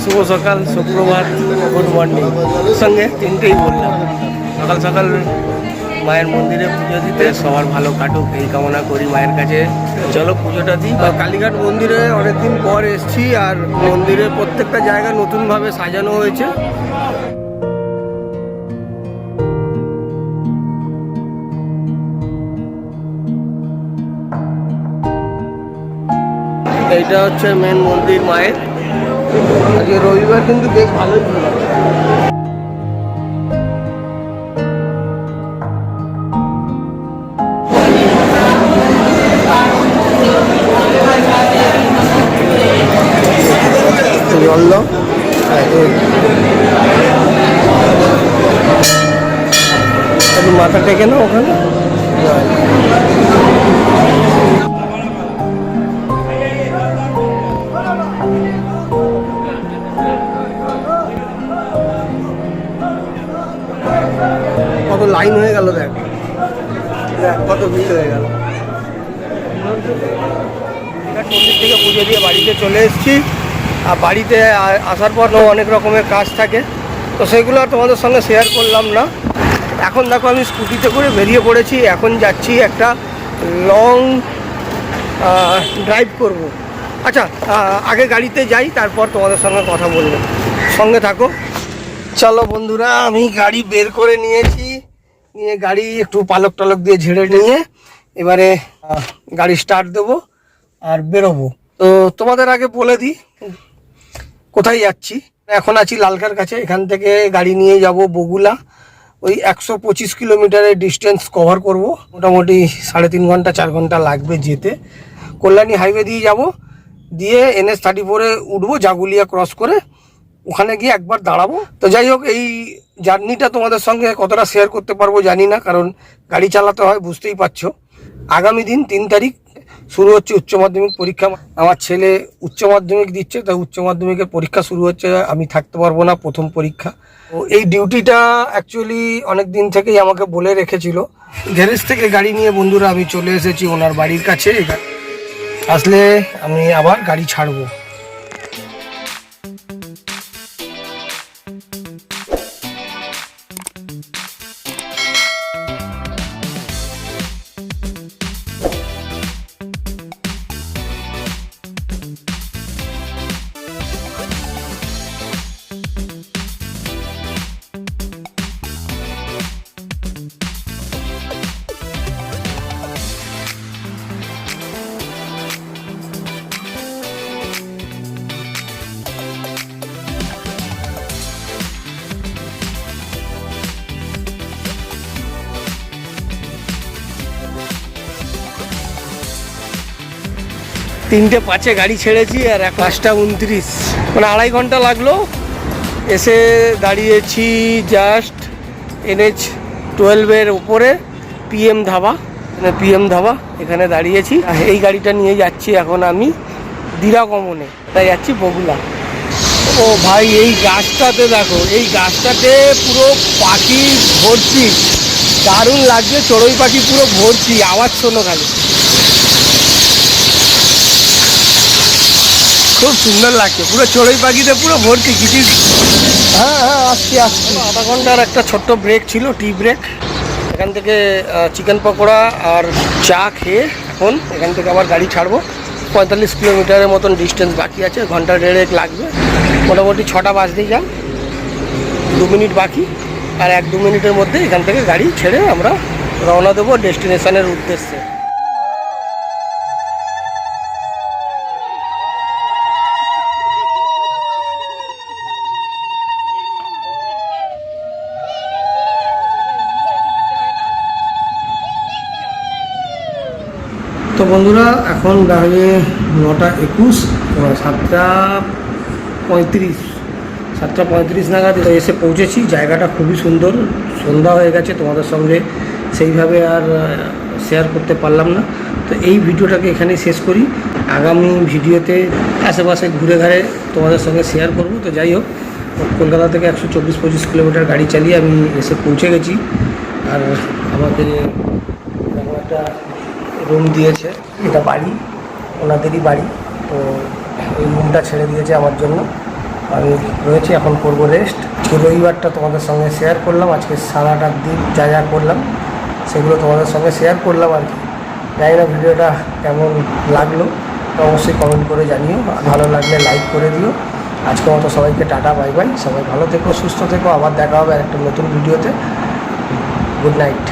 শুভ সকাল, সুপ্রভাত, good morning সঙ্গে তিনটেই বললাম। সকাল সকাল মায়ের মন্দিরে পুজো দিতে সবার ভালো কাটুক এই কামনা করি মায়ের কাছে। চলো পুজোটা দিই। কালীঘাট মন্দিরে অনেকদিন পর এসছি, আর মন্দিরের প্রত্যেকটা জায়গা নতুনভাবে সাজানো হয়েছে। এইটা হচ্ছে মেন মন্দির মায়ের। আজকে রবিবার কিন্তু বেশ ভালোই জল মাথা টেকে না ওখানে। কত লাইন হয়ে গেল, দেখ কত ভিড় হয়ে গেল। মন্দির থেকে পুজো দিয়ে বাড়িতে চলে এসেছি। আর বাড়িতে আসার পর অনেক রকমের কাজ থাকে, তো সেগুলো আর তোমাদের সঙ্গে শেয়ার করলাম না। এখন দেখো আমি স্কুটিতে করে বেরিয়ে পড়েছি। এখন যাচ্ছি একটা লং ড্রাইভ করব। আচ্ছা, আগে গাড়িতে যাই, তারপর তোমাদের সঙ্গে কথা বলবো, সঙ্গে থাকো। চলো বন্ধুরা, আমি গাড়ি বের করে নিয়েছি। নিয়ে গাড়ি একটু পালক টালক দিয়ে ঝেড়ে নিয়ে এবারে গাড়ি স্টার্ট দেবো আর বেরোবো। তো তোমাদের আগে বলে দিই কোথায় যাচ্ছি। এখন আছি লালখার কাছে। এখান থেকে গাড়ি নিয়ে যাব বগুলা। ওই 125 কিলোমিটারের ডিস্টেন্স কভার করব। মোটামুটি 3.5 ঘন্টা 4 ঘন্টা লাগবে যেতে। কল্যাণী হাইওয়ে দিয়ে যাব, দিয়ে NH-34-এ উঠবো, জাগুলিয়া ক্রস করে ওখানে গিয়ে একবার দাঁড়াবো। তো যাই হোক, এই জার্নিটা তোমাদের সঙ্গে কতটা শেয়ার করতে পারবো জানি না, কারণ গাড়ি চালাতে হয়, বুঝতেই পারছো। আগামী দিন 3 তারিখ শুরু হচ্ছে উচ্চ মাধ্যমিক পরীক্ষা। আমার ছেলে উচ্চ মাধ্যমিক দিচ্ছে, তাই উচ্চ মাধ্যমিকের পরীক্ষা শুরু হচ্ছে। আমি থাকতে পারবো না, প্রথম পরীক্ষা। তো এই ডিউটিটা অ্যাকচুয়ালি অনেক দিন থেকেই আমাকে বলে রেখেছিল। গ্যারেজ থেকে গাড়ি নিয়ে বন্ধুরা আমি চলে এসেছি ওনার বাড়ির কাছে। আসলে আমি আবার গাড়ি ছাড়বো। তিনটে 5-এ গাড়ি ছেড়েছি, আর 5টা 29, মানে 2.5 ঘন্টা লাগলো। এসে দাঁড়িয়েছি জাস্ট NH-12-এর উপরে PM ধাবা। PM ধাবা এখানে দাঁড়িয়েছি। এই গাড়িটা নিয়ে যাচ্ছি এখন আমি দিরাগমনে, তাই যাচ্ছি বগুলা। ও ভাই, এই গাছটাতে দেখো, এই গাছটাতে পুরো পাখি ভর্তি, দারুণ লাগছে। চড়ুই পাখি পুরো ভর্তি, আওয়াজ শোনো খালি, খুব সুন্দর লাগছে। পুরো চড়ুই পাখিতে পুরো ভর্তি কিছু। হ্যাঁ, আসছি। 0.5 ঘন্টার একটা ছোট্ট ব্রেক ছিল, টি ব্রেক। এখান থেকে চিকেন পকোড়া আর চা খেয়ে এখন এখান থেকে আবার গাড়ি ছাড়বো। 45 কিলোমিটারের মতন ডিস্টেন্স বাকি আছে, 1.5 ঘন্টা লাগবে। মোটামুটি 6টা বাজতেই যান, 2 মিনিট বাকি। আর 1-2 মিনিটের মধ্যে এখান থেকে গাড়ি ছেড়ে আমরা রওনা দেবো ডেস্টিনেশনের উদ্দেশ্যে। তো বন্ধুরা, এখন দাঁড়িয়ে 9টা 21, 7:35 নাগাদ এসে পৌঁছেছি। জায়গাটা খুবই সুন্দর। সন্ধ্যা হয়ে গেছে, তোমাদের সঙ্গে সেইভাবে আর শেয়ার করতে পারলাম না। তো এই ভিডিওটাকে এখানেই শেষ করি। আগামী ভিডিওতে আশেপাশে ঘুরে ঘাড়ে তোমাদের সঙ্গে শেয়ার করব। তো যাই হোক, কলকাতা থেকে 124-25 কিলোমিটার গাড়ি চালিয়ে আমি এসে পৌঁছে গেছি। আর আমাকে একটা রুম দিয়েছে, এটা বাড়ি, ওনাদেরই বাড়ি। তো এই রুমটা ছেড়ে দিয়েছে আমার জন্য। আমি রয়েছি, এখন করবো রেস্ট। আজকে রবিবারটা তোমাদের সঙ্গে শেয়ার করলাম, আজকে সারাটা দিন যা যা করলাম সেগুলো তোমাদের সঙ্গে শেয়ার করলাম আর কি। জানি না ভিডিওটা কেমন লাগলো, অবশ্যই কমেন্ট করে জানিও, ভালো লাগলে লাইক করে দিও। আজকের মতো সবাইকে টাটা, বাই বাই। সবাই ভালো থেকো, সুস্থ থেকো, আবার দেখা হবে একটা নতুন ভিডিওতে। Good night.